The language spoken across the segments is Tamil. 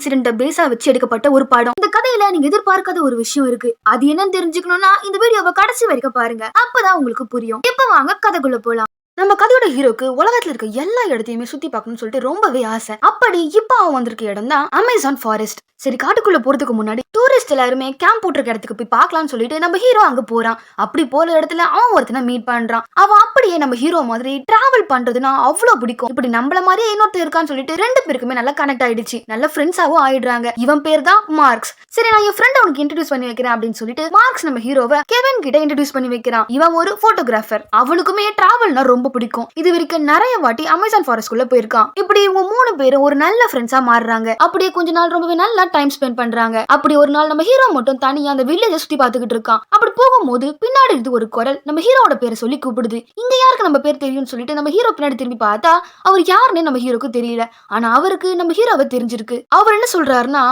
இன்சிடென்ட் பேஸா வச்சு எடுக்கப்பட்ட ஒரு படம். இந்த கதையில நீங்க எதிர்பார்க்காத ஒரு விஷயம் இருக்கு. அது என்னன்னு தெரிஞ்சுக்கணும்னா இந்த வீடியோவை கடைசி வரைக்கும் பாருங்க. அப்பதான் உங்களுக்கு புரியும். இப்ப வாங்க கதைக்குள்ள போலாம். நம்ம கதையோட ஹீரோக்கு உலகத்துல இருக்க எல்லா இடத்தையுமே சுத்தி பார்க்கணும்னு சொல்லிட்டு ரொம்பவே ஆசை. அப்படி இப்ப அவன் வந்திருக்க இடம் தான் அமேசான் ஃபாரஸ்ட். சரி, காட்டுக்குள்ள போறதுக்கு முன்னாடி டூரிஸ்ட் எல்லாருமே கேம்ப் போட்டிருக்க இடத்துக்கு போய் பார்க்கலாம்னு சொல்லிட்டு நம்ம ஹீரோ அங்க போறான். அப்படி போற இடத்துல அவன் ஒருத்தனை மீட் பண்றான். அவன் அப்படியே நம்ம ஹீரோ மாதிரி டிராவல் பண்றதுன்னா அவ்வளவு பிடிக்கும். இப்படி நம்மள மாதிரியே இன்னொருத்தர் இருக்கான்னு சொல்லிட்டு ரெண்டு பேருக்குமே நல்லா கனெக்ட் ஆயிடுச்சு. நல்ல ஃப்ரெண்ட்ஸாவும் ஆயிடுறாங்க. இவன் பேர் தான் மார்க்ஸ். சரி, நான் என் ஃப்ரெண்ட் அவனுக்கு இன்ட்ரடியூஸ் பண்ணி வைக்கிறேன் அப்படின்னு சொல்லிட்டு மார்க்ஸ் நம்ம ஹீரோவை கெவின் கிட்ட இன்ட்ரடியூஸ் பண்ணி வைக்கிறான். இவன் ஒரு போட்டோகிராஃபர். அவனுக்குமே டிராவல்னா ரொம்ப பிடிக்கும். இது வரைக்கும் நிறைய வாட்டி அமேசான் ஃபாரஸ்ட் குள்ள போயிருக்கான். இப்படி இவங்க 3 பேரும் ஒரு நல்ல ஃப்ரெண்ட்ஸா மாறுறாங்க. அப்படியே கொஞ்ச நாள் ரொம்பவே நல்லா டைம் ஸ்பெண்ட் பண்றாங்க. அப்படி ஒரு நாள் நம்ம ஹீரோ மட்டும் தனியா அந்த வில்லேஜ சுத்தி பார்த்துக்கிட்டு இருக்கான். அப்படி போகும்போது பின்னாடி இருந்து ஒரு குரல் நம்ம ஹீரோட பேரை சொல்லி கூப்பிடுது. இங்க யாருக்கு நம்ம பேர் தெரியும்னு சொல்லிட்டு நம்ம ஹீரோ பின்னாடி திரும்பி பார்த்தா அவர் யாருன்னே நம்ம ஹீரோக்கு தெரியல. ஆனா அவருக்கு நம்ம ஹீரோவை தெரிஞ்சிருக்கு. அவர் என்ன சொல்றாருன்னா,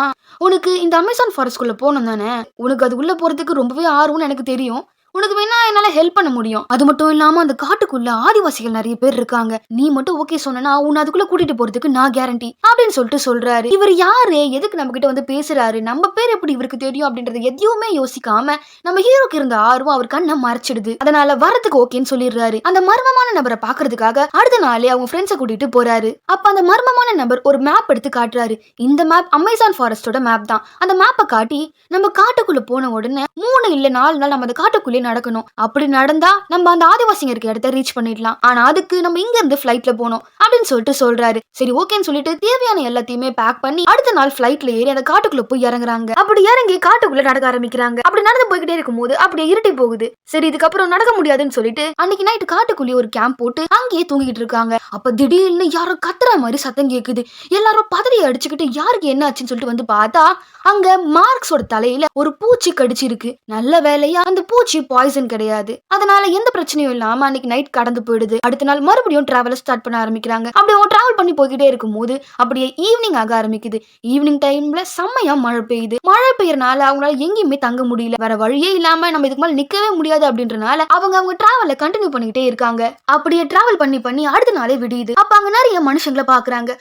உனக்கு இந்த அமேசான் ஃபாரஸ்ட் குள்ள போகணும் தானே, உனக்கு அது உள்ள போறதுக்கு ரொம்பவே ஆர்வம்னு எனக்கு தெரியும், உனக்கு வேணா என்னால ஹெல்ப் பண்ண முடியும். அது மட்டும் இல்லாம அந்த காட்டுக்குள்ள ஆதிவாசிகள் நிறைய பேர் இருக்காங்க, நீ மட்டும் ஓகே சொன்னா உன்னை அதுக்குள்ள கூட்டிட்டு போறதுக்கு நான் கேரண்டி அப்படின்னு சொல்லிட்டு சொல்றாரு. இவர் யாரு, எதுக்கு நம்ம கிட்ட வந்து பேசுறாரு, நம்ம பேர் எப்படி இவருக்கு தெரியும் அப்படின்றது எதையுமே யோசிக்காம நம்ம ஹீரோக்கு இருந்த ஆர்வம் அவர் கண்ணை மறைச்சிடுது. அதனால வரதுக்கு ஓகேன்னு சொல்லிடுறாரு. அந்த மர்மமான நபரை பாக்குறதுக்காக அடுத்த நாளே அவங்க ஃப்ரெண்ட்ஸை கூட்டிட்டு போறாரு. அப்ப அந்த மர்மமான நபர் ஒரு மேப் எடுத்து காட்டுறாரு. இந்த மேப் அமேசான் ஃபாரஸ்டோட மேப் தான். அந்த மேப்பை காட்டி நம்ம காட்டுக்குள்ள போன உடனே 3 இல்ல 4 நாள் நம்ம அந்த காட்டுக்குள்ளே நடக்கணும். அப்படி நடந்தா நம்ம அந்த ஆதிவாசிங்க இருக்க இடத்த ரீச் பண்ணிடலாம். ஆனா அதுக்கு நம்ம இங்க இருந்து ஃபிளைட்ல போகணும் அப்படின்னு சொல்லிட்டு சொல்றாரு. சரி ஓகேன்னு சொல்லிட்டு தேவையான எல்லாத்தையுமே பேக் பண்ணி அடுத்த நாள் ஃபிளைட்ல ஏறி அந்த காட்டுக்குள்ள போய் இறங்குறாங்க. அப்படி இறங்கி காட்டுக்குள்ள நடக்க ஆரம்பிக்கிறாங்க. அப்படி நடந்து போய்கிட்டே இருக்கும்போது அப்படியே இருட்டி போகுது. சரி, இதுக்கப்புறம் நடக்க முடியாதுன்னு சொல்லிட்டு அன்னைக்கு நைட்டு காட்டுக்குள்ளேயே ஒரு கேம்ப் போட்டு அங்கேயே தூங்கிட்டு இருக்காங்க. அப்ப திடீர்னு யாரோ கத்துற மாதிரி சத்தம் கேக்குது. எல்லாரும் பதறி அடிச்சுக்கிட்டு யாருக்கு என்ன ஆச்சுன்னு சொல்லிட்டு வந்து பார்த்தா அங்க மார்க்ஸோட தலையில ஒரு பூச்சி கடிச்சிருக்கு. நல்ல வேலையா அந்த பூச்சி பாய்சன் கிடையாது. அதனால எந்த பிரச்சனையும் இல்லாம அன்னைக்கு நைட் கடந்து போயிடுது. அடுத்த நாள் மறுபடியும் டிராவல் ஸ்டார்ட் பண்ண ஆரம்பிக்கிறாங்க. அப்படியே டிராவல் பண்ணி போய்கிட்டே இருக்கும்போது அப்படியே ஈவினிங் ஆக ஆரம்பிக்குது. ஈவினிங் டைம்ல செம்மையா மழை பெய்யுது. மழை பெய்யறனால அவங்களால எங்கேயுமே தங்க முடியல. வேற வழியே இல்லாம நம்ம இதுக்கு மேல நிக்கவே முடியாது அப்படின்றனால அவங்க டிராவலை கண்டினியூ பண்ணிக்கிட்டே இருக்காங்க. அப்படியே டிராவல் பண்ணி அடுத்த நாளே விடியுது. அப்ப அங்க நிறைய மனுஷங்களை பாக்குறாங்க.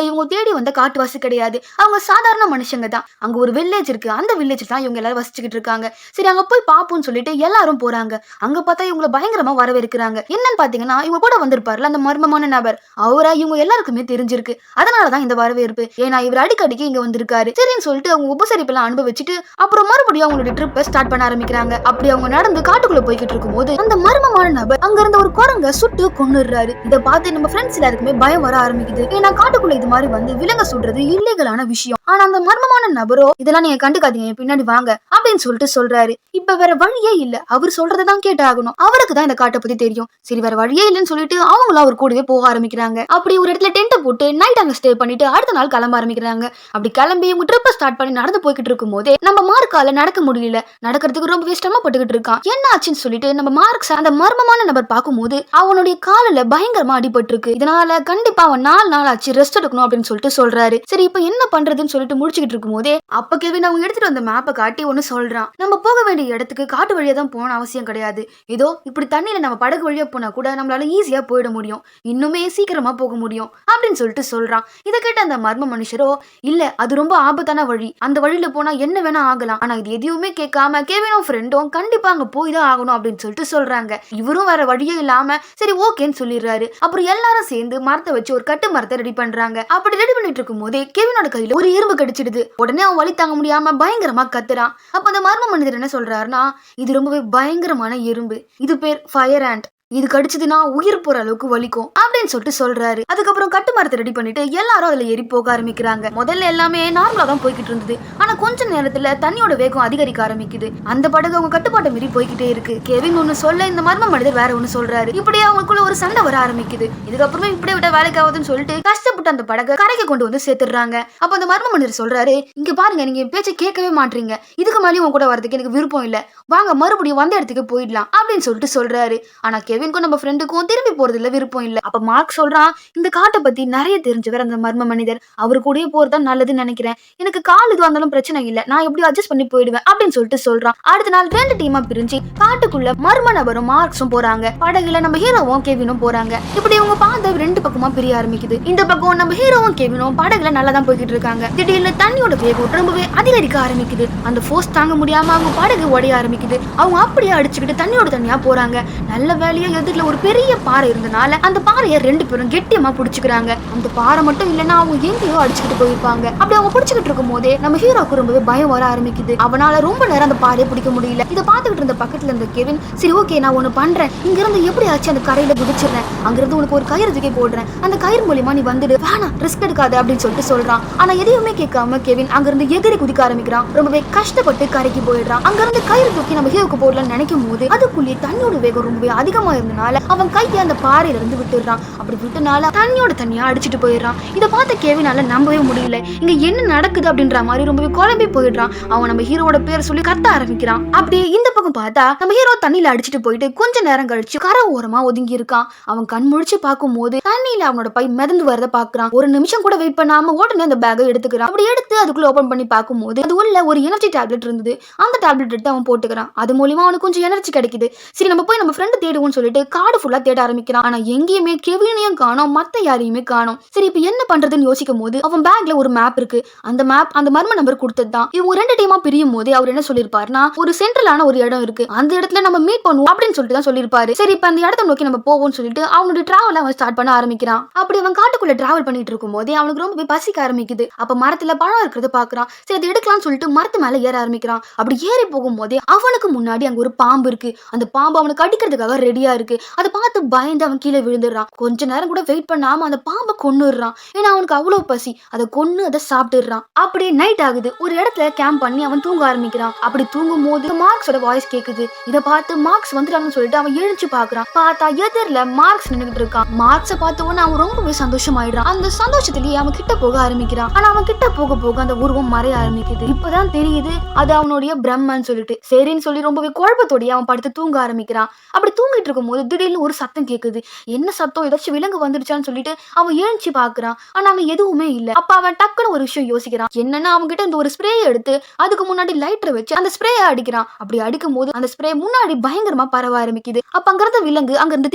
இவங்க தேடி வந்த காட்டுவாசி கிடையாது. அவங்க சாதாரண மனுஷங்க தான். அங்க ஒரு வில்லேஜ் இருக்கு. அந்த வில்லேஜ் தான் இவங்க எல்லாரும் வசிச்சுக்கிட்டு இருக்காங்க. சரி, அங்க போய் பாப்போம்னு சொல்லிட்டு எல்லாரும் போறாங்க. அங்க பார்த்தா இவங்களை பயங்கரமா வரவேற்கிறாங்க. என்னன்னு பாத்தீங்கன்னா இவங்க கூட வந்திருப்பாருல அந்த மர்மமான நபர், அவரை இவங்க எல்லாருக்குமே தெரிஞ்சிருக்கு. அதனாலதான் இந்த வரவேற்பு. ஏன்னா இவர் அடிக்கடிக்கு இங்க வந்திருக்காரு. சரின்னு சொல்லிட்டு அவங்க உபசரிப்பெல்லாம் அனுபவிச்சுட்டு அப்புறம் மறுபடியும் அவங்களோட ட்ரிப்பை ஸ்டார்ட் பண்ண ஆரம்பிக்கிறாங்க. அப்படி அவங்க நடந்து காட்டுக்குள்ள போய்கிட்டு இருக்கும்போது அந்த மர்மமான நபர் அங்க இருந்த ஒரு குரங்க சுட்டு கொன்னுடுறாரு. இதை பார்த்து நம்ம ஃப்ரெண்ட்ஸ் எல்லாருக்குமே பயம் வர ஆரம்பிக்குது. ஏன்னா காட்டுக்குள்ள இது மாதிரி வந்து விலங்க சுடுறது இல்லீகலான விஷயம். ஆனா அந்த மர்மமான நபரோ இதெல்லாம் நீங்க கண்டுக்காதீங்க, பின்னாடி வாங்க அப்படின்னு சொல்லிட்டு சொல்றாரு. இப்ப வேற வழியே இல்ல, அவர் சொல்றதான் கேட்டாகணும். அவருக்கு தான் இந்த காட்டை பத்தி தெரியும். சரி, வேற வழியே இல்லைன்னு சொல்லிட்டு அவங்களும் அவர் கூடவே போக ஆரம்பிக்கிறாங்க. அப்படி ஒரு இடத்துல டென்ட் போட்டு நைட் அங்க ஸ்டே பண்ணிட்டு அடுத்த நாள் கிளம்ப ஆரம்பிக்கிறாங்க. அப்படி கிளம்பி இவங்க ட்ரிப்பை ஸ்டார்ட் பண்ணி நடந்து போய்கிட்டு இருக்கும் போதே நம்ம மார்க்கால நடக்க முடியல. நடக்கிறதுக்கு ரொம்பவே சிரமப்பட்டுக்கிட்டு இருக்கான். என்ன ஆச்சுன்னு சொல்லிட்டு நம்ம மார்க்ஸ் அந்த மர்மமான நபர் பார்க்கும்போது அவனுடைய காலில் பயங்கரமா அடிபட்டு இருக்கு. இதனால கண்டிப்பா அவன் 4 நாள் ஆச்சு ரெஸ்ட் எடுக்கணும் அப்படின்னு சொல்லிட்டு சொல்றாரு. சரி, இப்ப என்ன பண்றதுன்னு சொல்லிட்டு முடிச்சுக்கிட்டு இருக்கும் போதே அப்ப கெவின் அவங்க எடுத்துட்டு வந்த மேப்பை காட்டி ஒன்னு சொல்றான். நம்ம போக வேண்டிய இடத்துக்கு காட்டு வழியா தான் போன அவசியம் கிடையாது. ஏதோ இப்படி தண்ணியில நம்ம படகு வழியா போனா கூட நம்மளால ஈஸியா போயிட முடியும், இன்னுமே சீக்கிரமா போக முடியும் அப்படின்னு சொல்லிட்டு சொல்றான். இதை கேட்ட அந்த மர்ம மனுஷரோ, இல்ல அது ரொம்ப ஆபத்தான வழி, அந்த வழியில போனா என்ன வேணா ஆகலாம். ஆனா இது எதையுமே கேட்காம கெவினும் ஃப்ரெண்டும் கண்டிப்பா அங்க போய் தான் ஆகணும் அப்படின்னு சொல்லிட்டு சொல்றாங்க. இவரும் வேற வழியே இல்லாம சரி ஓகேன்னு சொல்லிடுறாரு. அப்புறம் எல்லாரும் சேர்ந்து மரத்தை வச்சு ஒரு கட்டு மரத்தை ரெடி பண்றாங்க. அப்படி ரெடி பண்ணிட்டு இருக்கும் போதே கெவினோட கையில ஒரு எறும்பு கடிச்சிடுது. உடனே அவன் வலி தாங்க முடியாம பயங்கரமா கத்துறான். அப்ப அந்த மர்ம மனிதர் என்ன சொல்றாருன்னா, இது ரொம்பவே பயங்கரமான எறும்பு, இது பேர் ஃபயர் ஆண்ட், இது கடிச்சதுன்னா உயிர் போற அளவுக்கு வலிக்கும் அப்படின்னு சொல்லிட்டு சொல்றாரு. அதுக்கப்புறம் கட்டு மரத்தை ரெடி பண்ணிட்டு எல்லாரும் அதுல ஏறி போக ஆரம்பிக்கிறாங்க. முதல்ல எல்லாமே நார்மலா தான் போய்கிட்டு இருந்தது. ஆனா கொஞ்ச நேரத்துல தண்ணியோட வேகம் அதிகரிக்க ஆரம்பிக்குது. அந்த படகு அவங்க கட்டுப்பாட்டை மீறி போய்கிட்டே இருக்கு. கெவின் ஒன்னு சொல்ல இந்த மர்ம மனிதர் வேற ஒன்னு சொல்றாரு. இப்படியே அவங்களுக்குள்ள ஒரு சண்டை வர ஆரம்பிக்குது. இதுக்கப்புறமே இப்படியே விட்ட வேலைக்கு ஆகுதுன்னு சொல்லிட்டு கஷ்டப்பட்டு அந்த படகை கரைக்கு கொண்டு வந்து சேர்த்துடுறாங்க. அப்ப அந்த மர்ம மனிதர் சொல்றாரு, இங்க பாருங்க, நீங்க என் பேச்சை கேட்கவே மாட்டீங்க, இதுக்கு மேலேயும் உங்க கூட வரதுக்கு எனக்கு விருப்பம் இல்ல, வாங்க மறுபடியும் வந்த இடத்துக்கு போயிடலாம் அப்படின்னு சொல்லிட்டு சொல்றாரு. ஆனா கெவின்க்கும் நம்ம ஃப்ரெண்டுக்கும் திரும்பி போறதுல விருப்பம் இல்ல. அப்ப மார்க் சொல்றான், இந்த காட்டை பத்தி நிறைய தெரிஞ்சவர் அந்த மர்ம மனிதர், அவரு கூடயே போறதா நல்லதுன்னு நினைக்கிறேன், எனக்கு கால் இது வந்தாலும் பிரச்சனை இல்ல, நான் எப்படி அட்ஜஸ்ட் பண்ணி போயிடுவேன் அப்படின்னு சொல்லிட்டு சொல்றான். அடுத்த நாள் 2 டீமா பிரிஞ்சு காட்டுக்குள்ள மர்ம நபரும் மார்க்ஸும் போறாங்க. படகுல நம்ம ஹீரோவும் கெவினும் போறாங்க. இப்படி இவங்க பார்த்த 2 பக்கமா பிரிய ஆரம்பிக்குது. இந்த பக்கம் நம்ம ஹீரோவும் கெவினும் படகுல நல்லா தான் போய்கிட்டு இருக்காங்க. திடீர்னு தண்ணியோட வேகம் ரொம்பவே அதிகரிக்க ஆரம்பிக்குது. அந்த ஃபோர்ஸ் தாங்க முடியாம அவங்க படகு உடைய ஆரம்பிக்குது. அவங்க அப்படியே அடிச்சுக்கிட்டு தண்ணியோட தண்ணியா போறாங்க. நல்ல வேலையா எதிரில ஒரு பெரிய பாறை இருந்தனால அந்த பாறையை 2 பேரும் கெட்டியமா புடிச்சுக்கிறாங்க. அந்த பாறை மட்டும் இல்லைன்னா அவங்க எங்கேயோ அடிச்சுக்கிட்டு போயிருப்பாங்க. அப்படி அவங்க புடிச்சுக்கிட்டு இருக்கும் போதே நம்ம ஹீரோக்கு ரொம்பவே பயம் வர ஆரம்பிக்குது. அவனால ரொம்ப நேரம் அந்த பாறையை பிடிக்க முடியல. இதை பார்த்துக்கிட்டு இருந்த பக்கத்துல இருந்த கெவின், சரி ஓகே நான் ஒண்ணு பண்றேன், இங்க இருந்து எப்படியாச்சும் அந்த கரையில குதிச்சிடுறேன், அங்கிருந்து உனக்கு ஒரு கயிறு தூக்கி போடுறேன், அந்த கயிறு மூலியமா நீ வந்துடு, வேணாம் ரிஸ்க் எடுக்காது அப்படின்னு சொல்லிட்டு சொல்றான். ஆனா எதையுமே கேட்காம கெவின் அங்கிருந்து எகிரி குதிக்க ஆரம்பிக்கிறான். ரொம்பவே கஷ்டப்பட்டு கரைக்கு போயிடுறான். அங்கிருந்து கயிறு தூக்கி நம்ம ஹீரோக்கு போடலாம்னு நினைக்கும் போது அதுக்குள்ளேயே தண்ணியோட வேகம் ரொம்பவே அதிகமா இருந்தனால அவன் கையை அந்த பாறையில இருந்து விட்டுறான். அப்படி விட்டுனால தண்ணியோட தண்ணியா அடிச்சுட்டு போயிடுறான். இதை பார்த்த கெவினால நம்பவே முடியல. இங்க என்ன நடக்குது அப்படின்ற மாதிரி ரொம்பவே குழம்பி போயிடுறான். அவன் நம்ம ஹீரோட பேர் சொல்லி கத்த ஆரம்பிக்கிறான். அப்படியே இந்த பக்கம் பார்த்தா நம்ம ஹீரோ தண்ணியில அடிச்சுட்டு போயிட்டு கொஞ்ச நேரம் கழிச்சு கரை ஓரமா ஒதுங்கி இருக்கான். அவன் கண் முழிச்சு பார்க்கும் போது தண்ணியில அவனோட பை மிதந்து வரத பாக்குறான். ஒரு நிமிஷம் கூட வெயிட் பண்ணாம உடனே அந்த பேக்கை எடுத்துக்கிறான். அப்படி எடுத்து அதுக்குள்ள ஓபன் பண்ணி பார்க்கும் போது அது உள்ள ஒரு எனர்ஜி டேப்லெட் இருந்தது. அந்த டேப்லெட் எடுத்து அவன் போட்டுக்கிறான். அது மூலியமா அவனுக்கு கொஞ்சம் எனர்ஜி கிடைக்குது. சரி நம்ம போய் நம்ம ஃப்ரெண்ட் தேடுவோம்னு சொல்லிட்டு காடு ஃபுல்லா தேட ஆரம்பிக்கிறான். ஆனா எங்கேயுமே கெவினையும் காணோம், மத்த யாரையுமே காணோம். சரி இப்ப என்ன பண்றதுன்னு யோசிக்கும் போது அவன் பேக்ல ஒரு மேப் இருக்கு. அந்த மேப் அந்த மர்ம நம்பர் கொடுத்ததுதான். இவங்க 2 டீமா பிரியும் போது அவர் என்ன சொல்லிருப்பாருன்னா, ஒரு சென்ட்ரலான ஒரு இடம் இருக்கு, அந்த இடத்துல நம்ம மீட் பண்ணுவோம் அப்படின்னு சொல்லிட்டு தான் சொல்லிருப்பாரு. சரி இப்ப அந்த இடத்தை நோக்கி நம்ம போவோம்னு சொல்லிட்டு அவனுடைய டிராவல் அவன் ஸ்டார்ட் பண்ண ஆரம்பிக்கிறான். அப்படி அவன் காட்டுக்குள்ள டிராவல் பண்ணிட்டு இருக்கும் போதே அவனுக்கு ரொம்ப பசிக்க ஆரம்பிக்குது. அப்ப மரத்துல பழம் இருக்கிறத பாக்குறான். சரி அதை எடுக்கலாம்னு சொல்லிட்டு மரத்து மேல ஏற ஆரம்பிக்கிறான். அப்படி ஏறி போகும் போதே அவனுக்கு முன்னாடி அங்க ஒரு பாம்பு இருக்கு. அந்த பாம்பு அவனுக்கு அடிக்கிறதுக்காக ரெடியா இருக்கு. அதை பார்த்து பயந்து அவன் கீழே விழுந்துடுறான். கொஞ்ச நேரம் கூட வெயிட் பண்ணாம அந்த பாம்பை கொன்னுடுறான். ஏன்னா அவனுக்கு அவ்வளவு பசி. அதை கொன்னு அதை சாப்பிட்டுறான். அப்படியே நைட் ஆகுது. ஒரு இடத்துல கேம்ப் பண்ணி அவன் தூங்க ஆரம்பிக்கிறான். அப்படி தூங்கும் போது மார்க்ஸோட வாய்ஸ் கேக்குது. இதை பார்த்து மார்க்ஸ் வந்துட்டாங்கன்னு சொல்லிட்டு அவன் எழுந்து பாக்குறான். பார்த்தா எதிரில மார்க்ஸ் நின்னுகிட்டு இருக்கான். மார்க்ஸை பார்த்த உடனே அவன் ரொம்பவே சந்தோஷமாயிடுறான். அந்த சந்தோஷத்திலேயே அவன் கிட்ட போக ஆரம்பிக்கிறான். ஆனா அவன் கிட்ட போக போக அந்த உருவம் மறைய ஆரம்பிக்குது. இப்பதான் தெரியுது அது அவனுடைய பிரம்மன்னு சொல்லிட்டு. சரின்னு சொல்லி ரொம்பவே குழப்பத்தோடய அவன் படுத்து தூங்க ஆரம்பிக்கிறான். அப்படி தூங்கிட்டு இருக்கும் போது திடீர்னு ஒரு சத்தம் கேக்குது. என்ன சத்தம், ஏதாச்சும் விலங்கு வந்துடுச்சான்னு சொல்லிட்டு அவன் எழுந்து பாக்குறான். ஆனா அவன் எதுவுமே இல்ல. அப்ப அவன் டக்குன்னு ஒரு விஷயம் யோசிக்கிறான். என்னன்னா அவங்க கிட்ட இந்த ஒரு ஸ்ப்ரே எடுத்து அதுக்கு முன்னாடி லைட்டரை வச்சு அந்த ஸ்ப்ரேயை அடிக்கிறான். அப்படி அடிக்கும் போது அந்த ஸ்ப்ரே முன்னாடி பயங்கரமா பரவ ஆரம்பிக்குது. அப்ப அங்கிருந்த விலங்கு அங்கிருந்து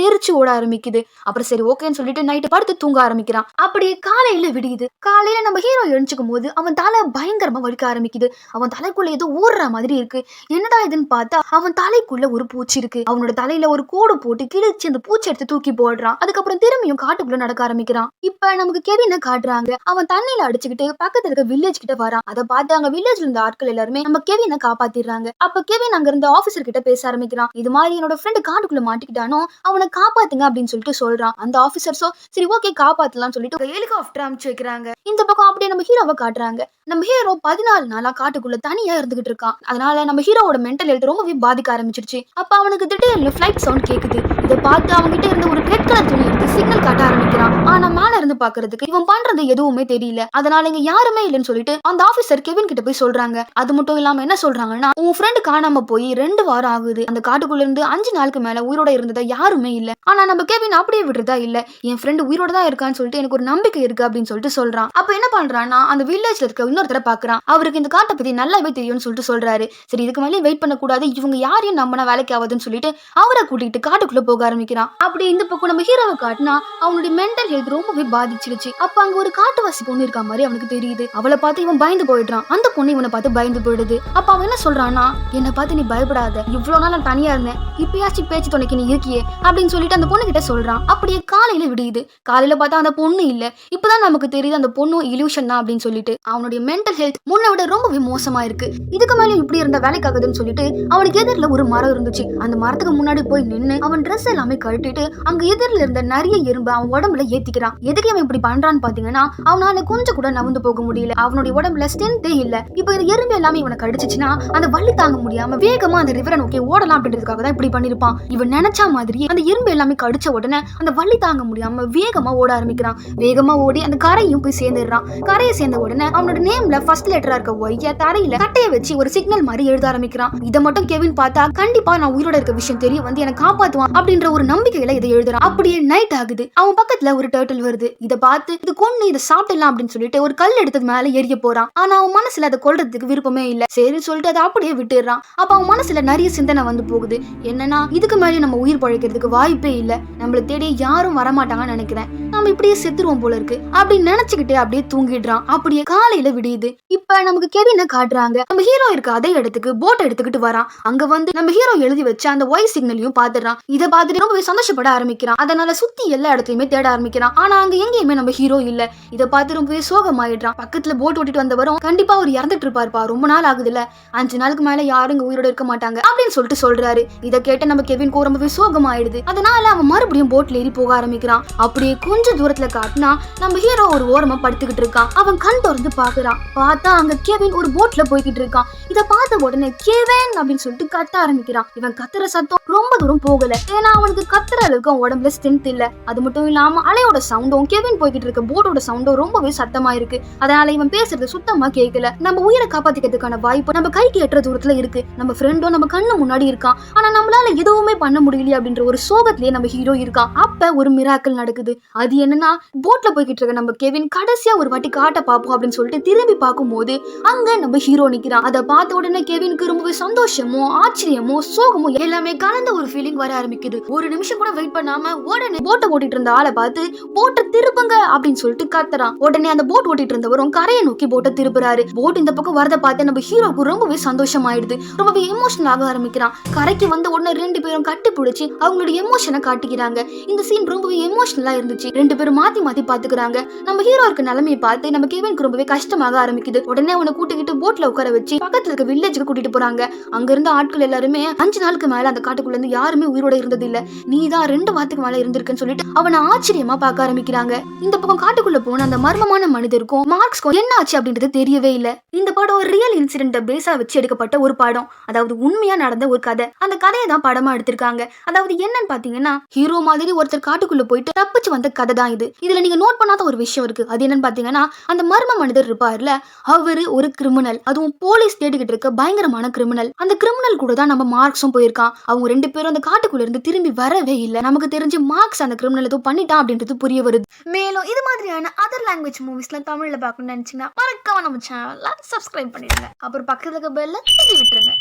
தெரிச்சு ஓட ஆரம்பிக்குது. அப்புறம் சரி ஓகேன்னு சொல்லிட்டு நைட்டு படுத்து தூங்க ஆரம்பிக்கிறான். அப்படியே காலையில விடியுது. காலையில நம்ம ஹீரோ எழுந்துக்கும் போது அவன் தலை பயங்கரமா வலிக்க ஆரம்பிக்குது. அவன் தலைக்குள்ள ஏதோ ஊறுற மாதிரி இருக்கு. என்னடா இதுன்னு பார்த்தா அவன் தலைக்குள்ள ஒரு பூச்சி இருக்கு. அவனோட தலையில ஒரு கோடு போட்டு கிழிச்சு அந்த பூச்சி எடுத்து தூக்கி போடுறான். அதுக்கப்புறம் திரும்பியும் காட்டுக்குள்ள நடக்க ஆரம்பிக்கிறான். இப்ப நமக்கு கெவினை காட்டுறாங்க. அவன் தண்ணியில அடிச்சுக்கிட்டு பக்கத்துல இருக்க வில்லேஜ் கிட்ட வரான். அதை பார்த்து அங்க வில்லேஜ்ல இருந்த ஆட்கள் எல்லாருமே நம்ம கெவினை காப்பாத்திடுறாங்க. அப்ப கெவின் அங்க இருந்த ஆபீசர் கிட்ட பேச ஆரம்பிக்கிறான். இது மாதிரி என்னோட ஃப்ரெண்ட் காட்டுக்குள்ள மாட்டிக்கிட்டானோ, அவனை காப்பாத்துங்க அப்படின்னு சொல்லிட்டு சொல்றான். அந்த ஆபீசர்ஸோ சரி ஓகே காப்பாத்தலாம் சொல்லிட்டு ஹெலிகாப்டர் அனுப்பிச்சு வைக்கிறாங்க. இந்த பக்கம் அப்படியே நம்ம ஹீரோவை காட்டுறாங்க. நம்ம ஹீரோ 14 நாளா காட்டுக்குள்ள தனியா இருந்துகிட்டு இருக்கான். அதனால நம்ம ஹீரோவோட மென்டல் ஹெல்த் ரொம்பவே பாதிக்க ஆரம்பிச்சிருச்சு. அப்ப அவனுக்கு திடீர்னு ஃபிளைட் சவுண்ட் கேக்குது. இதை பார்த்து அவன்கிட்ட இருந்த ஒரு ரெட் கலர் துணி எடுத்து சிக்னல் காட்ட ஆரம்பிக்கிறான். ஆனா மேல இருந்து பாக்குறதுக்கு இவன் பண்றது எதுவுமே தெரியல. அதனால இங்க யாருமே இல்லைன்னு சொல்லிட்டு அந்த ஆபீசர் கெவின் கிட்ட போய் சொல்றாங்க. அது மட்டும் இல்லாம என்ன சொல்றாங்கன்னா, உன் ஃப்ரெண்டு காணாம போய் 2 வாரம் ஆகுது. அந்த காட்டுக்குள்ள இருந்து 5 நாளுக்கு மேல உயிரோட இருந்ததா யாருமே இல்ல. ஆனா நம்ம கெவின் அப்படியே விடுறதா இல்ல. என் ஃப்ரெண்டு உயிரோட தான் இருக்கான்னு சொல்லிட்டு எனக்கு ஒரு நம்பிக்கை இருக்கு அப்படின்னு சொல்லிட்டு சொல்றான். அப்ப என்ன பண்றான்னா அந்த வில்லேஜ்ல இருக்க இன்னொருத்தர பாக்குறான். அவருக்கு இந்த காட்டை பத்தி நல்லாவே தெரியும்னு சொல்லிட்டு சொல்றாரு. சரி இதுக்கு மேலே வெயிட் பண்ண கூடாது, இவங்க யாரையும் நம்பினா வேலைக்கு ஆகுதுன்னு சொல்லிட்டு அவரை கூட்டிட்டு காட்டுக்குள்ள போக ஆரம்பிக்கிறான். அப்படி இந்த பக்கம் நம்ம ஹீரோவை காட்டினா அவனுடைய மென்டல் ஹெல்த் ரொம்பவே பாதிச்சிருச்சு. அப்ப அங்க ஒரு காட்டுவாசி பொண்ணு இருக்க மாதிரி அவனுக்கு தெரியுது. அவளை பார்த்து இவன் பயந்து போயிடுறான். அந்த பொண்ணு இவனை பார்த்து பயந்து போயிடுது. அப்ப அவன் என்ன சொல்றான்னா, என்னை பார்த்து நீ பயப்படாத, இவ்வளவு நாள் நான் தனியா இருந்தேன், இப்பயாச்சும் பேச்சு துணைக்கு நீ இருக்கியே அப்படின்னு சொல்லிட்டு அந்த பொண்ணு கிட்ட சொல்றான். அப்படியே காலையில விடியுது. காலையில பார்த்தா அந்த பொண்ணு இல்ல. இப்பதான் நமக்கு தெரியுது அந்த பொண்ணு இல்யூஷன் தான் அப்படின்னு சொல்லிட்டு. அவனுடைய மென்டல் ஹெல்த் முன்ன விட ரொம்பவே மோசமா இருக்கு. இதுக்கு மேல இப்படி இருந்த வேலைக்காகுதுன்னு சொல்லிட்டு அவனுக்கு எதிரில ஒரு மரம் இருந்துச்சு. அந்த மரத்துக்கு முன்னாடி போய் நின்னு அவன் ட்ரெஸ் எல்லாமே கழட்டிட்டு அங்க எதிரில இருந்த நிறைய எறும்பு அவன் உடம்புல ஏத்திக்கிறான். எதுக்கு அவன் இப்படி பண்றான்னு பாத்தீங்கன்னா, அவனால கொஞ்சம் கூட நவுந்து போக முடியல. அவனுடைய உடம்புல ஸ்ட்ரென்த்தே இல்ல. இப்ப இந்த எறும்பு எல்லாமே இவனை கடிச்சிச்சுன்னா அந்த வலி தாங்க முடியாம வேகமா அந்த ரிவரை நோக்கி ஓடலாம் அப்படின்றதுக்காக தான் இப்படி பண்ணிருப்பான். இவன் நினைச்சா மாதிரி அந்த எறும்பு எல்லாமே கடிச்ச உடனே அந்த வலி தாங்க முடியாம வேகமா ஓட ஆரம்பிக்கிறான். வேகமா ஓடி அந்த கரையும் போய் சேர்ந்துடுறான். கரையை சேர்ந்த உடனே அவனோட நேம்ல ஃபர்ஸ்ட் லெட்டரா இருக்க ஒய்ய தரையில கட்டைய வச்சு ஒரு சிக்னல் மாதிரி எழுத ஆரம்பிக்கிறான். இதை மட்டும் கெவின் பார்த்தா கண்டிப்பா நான் உயிரோட இருக்க விஷயம் தெரிய வந்து எனக்கு காப்பாத்துவான் அப்படின்ற ஒரு நம்பிக்கையில இதை எழுதுறான். அப்படியே நைட் ஆகுது. அவன் பக்கத்துல ஒரு டர்ட்டில் வருது. இதை பார்த்து இது கொண்டு இதை சாப்பிடலாம் அப்படின்னு சொல்லிட்டு ஒரு கல் எடுத்தது மேல எரிய போறான். ஆனா அவன் அவன் மனசுல அதை கொல்றதுக்கு விருப்பமே இல்ல. சரி சொல்லிட்டு அதை அப்படியே விட்டுறான். அப்ப அவன் மனசுல நிறைய சிந்தனை வந்து போகுது. என்னன்னா இதுக்கு மேலே நம்ம உயிர் பழைக்கிறதுக்கு வாய்ப்பே இல்ல, நம்மள தேடி யாரும் வரமாட்டாங்கன்னு நினைக்கிறேன், நம்ம இப்படியே செத்துருவோம் போல இருக்கு அப்படின்னு நினைச்சுக்கிட்டே அப்படியே தூங்கிடுறான். அப்படியே காலையில விடியுது. இப்ப நமக்கு கெவினை காட்டுறாங்க. நம்ம ஹீரோ இருக்க அதே இடத்துக்கு போட் எடுத்துக்கிட்டு வரான். அங்க வந்து நம்ம ஹீரோ எழுதி வச்ச அந்த ஒய் சிக்னலையும் பாத்துறான். இதை பார்த்துட்டு ரொம்பவே சந்தோஷப்பட ஆரம்பிக்கிறான். அதனால சுத்தி எல்லா இடத்துலயுமே தேட ஆரம்பிக்கிறான். ஆனா அங்க எங்கேயுமே நம்ம ஹீரோ இல்ல. இதை பார்த்து ரொம்பவே சோகமாயிடுறான். பக்கத்துல போட் ஓட்டிட்டு வந்தவரும் கண்டிப்பா அவர் இறந்துட்டு இருப்பாருப்பா, ரொம்ப நாள் ஆகுதுல்ல, 5 நாளுக்கு மேல யாரும் இங்க உயிரோட இருக்க மாட்டாங்க அப்படின்னு சொல்லிட்டு சொல்றாரு. இதை கேட்ட நம்ம கெவினுக்கு ரொம்பவே சோகமாயிடுது. அதனால அவன் மறுபடியும் போட்ல ஏறி போக ஆரம்பிக்கிறான். அப்படியே கொஞ்சம் தூரத்துல காட்டினா நம்ம ஹீரோ ஒரு ஓரமா படுத்துக்கிட்டு இருக்கான். அவன் கண் திறந்து பாக்குறான். பார்த்தா அங்க கெவின் ஒரு போட்ல போய்கிட்டு இருக்கான். இதை பார்த்த உடனே கெவின் அப்படின்னு சொல்லிட்டு கத்த ஆரம்பிக்கிறான். இவன் கத்துற சத்தம் ரொம்ப தூரம் போகல, ஏன்னா அவனுக்கு கத்துற அளவுக்கு அவன் உடம்புல ஸ்ட்ரென்த் இல்ல. அது மட்டும் இல்லாம அலையோட சவுண்டும் கெவின் போய்கிட்டு இருக்க போட்டோட சவுண்டும் ரொம்பவே சத்தமா இருக்கு. அதனால இவன் பேசுறது சுத்தமா கேட்கல. நம்ம உயிரை காப்பாத்திக்கிறதுக்கான வாய்ப்பு நம்ம கைக்கு எட்டுற தூரத்துல இருக்கு. நம்ம ஃப்ரெண்டும் நம்ம கண்ணு முன்னாடி இருக்கான். ஆனா நம்மளால எதுவுமே பண்ண முடியலையே அப்படின்ற ஒரு சோகத்திலேயே நம்ம ஹீரோ இருக்கான். அப்ப ஒரு மிராக்கிள் நடக்குது. அது என்னன்னா போட்ல போய்கிட்டு இருக்க நம்ம கெவின் கடைசியா ஒரு வாட்டி காட்ட பாப்போம் அப்படின்னு சொல்லிட்டு திரும்பி பார்க்கும்போது அங்க நம்ம ஹீரோ நிக்கிறான். அதை பார்த்த உடனே கெவினுக்கு ரொம்பவே சந்தோஷமோ ஆச்சரியமோ சோகமோ எல்லாமே கலந்த ஒரு ஃபீலிங் வர ஆரம்பிக்குது. ஒரு நிமிஷம் கூட வெயிட் பண்ணாம உடனே போட்டை ஓட்டிட்டு இருந்த ஆளை பார்த்து போட்டை திருப்புங்க அப்படின்னு சொல்லிட்டு கத்துறான். உடனே அந்த போட் ஓட்டிட்டு இருந்தவரும் கரையை நோக்கி போட்டை திருப்புறாரு. போட் இந்த பக்கம் வரத பார்த்து நம்ம ஹீரோக்கு ரொம்பவே சந்தோஷமாயிடுது. ரொம்பவே எமோஷனல் ஆக ஆரம்பிக்கிறான். கரைக்கு வந்த உடனே 2 பேரும் கட்டி பிடிச்சி அவங்களோட எமோஷனை காட்டிக்கிறாங்க. இந்த சீன் ரொம்பவே எமோஷனலா இருந்துச்சு. 2 பேரும் மாத்தி மாத்தி பாத்துக்கிறாங்க. நம்ம ஹீரோ இருக்க நிலைமையை பார்த்து நம்ம கெவினுக்கு ரொம்பவே கஷ்டமாக ஆரம்பிக்குது. உடனே அவனை கூட்டிக்கிட்டு போட்ல உட்கார வச்சு பக்கத்துல இருக்க வில்லேஜுக்கு கூட்டிட்டு போறாங்க. அங்க இருந்த ஆட்கள் எல்லாருமே 5 நாளுக்கு மேல அந்த காட்டுக்குள்ள இருந்து யாருமே உயிரோட இருந்தது இல்ல, நீதான் 2 வாரத்துக்கு மேல இருந்திருக்குன்னு சொல்லிட்டு அவனை ஆச்சரியமா பார்க்க ஆரம்பிக்கிறாங்க. இந்த பக்கம் காட்டுக்குள்ள போன அந்த மர்மமான மனிதருக்கும் மார்க்ஸ்க்கும் என்ன ஆச்சு அப்படின்றது தெரியவே இல்ல. இந்த படம் ஒரு ரியல் இன்சிடென்ட் பேஸா வச்சு எடுக்கப்பட்ட ஒரு படம், அதாவது உண்மையா நடந்த ஒரு கதை. அந்த கதையை தான் படமா எடுத்திருக்காங்க. அதாவது என்னன்னு பாத்தீங்கன்னா ஹீரோ மாதிரி ஒருத்தர் காட்டுக்குள்ள போயிட்டு தப்பிச்சு வந்த கதை தான் இது. இதுல நீங்க நோட் பண்ணாத ஒரு விஷயம் இருக்கு. அது என்னன்னு பாத்தீங்கன்னா அந்த மர்ம மனிதர் இருப்பார்ல, அவரு ஒரு கிரிமினல், அதுவும் போலீஸ் தேடிக்கிட்டு இருக்க பயங்கரமான கிரிமினல். அந்த கிரிமினல் கூட தான் நம்ம மார்க்ஸும் போயிருக்கான். அவங்க 2 பேரும் அந்த காட்டுக்குள்ள இருந்து திரும்பி வரவே இல்லை. நமக்கு தெரிஞ்சு மார்க்ஸ் அந்த கிரிமினல் ஏதோ பண்ணிட்டான் அப்படின்றது புரிய வருது. மேலும் இது மாதிரியான அதர் லாங்குவேஜ் மூவிஸ்லாம் தமிழ்ல பார்க்கணும்னு நினைச்சீங்கன்னா மறக்காம நம்ம சேனலை சப்ஸ்கிரைப் பண்ணிடுங்க. அப்புறம் பக்கத்துல இருக்க பெல்ல தட்டி விட்டுருங்க.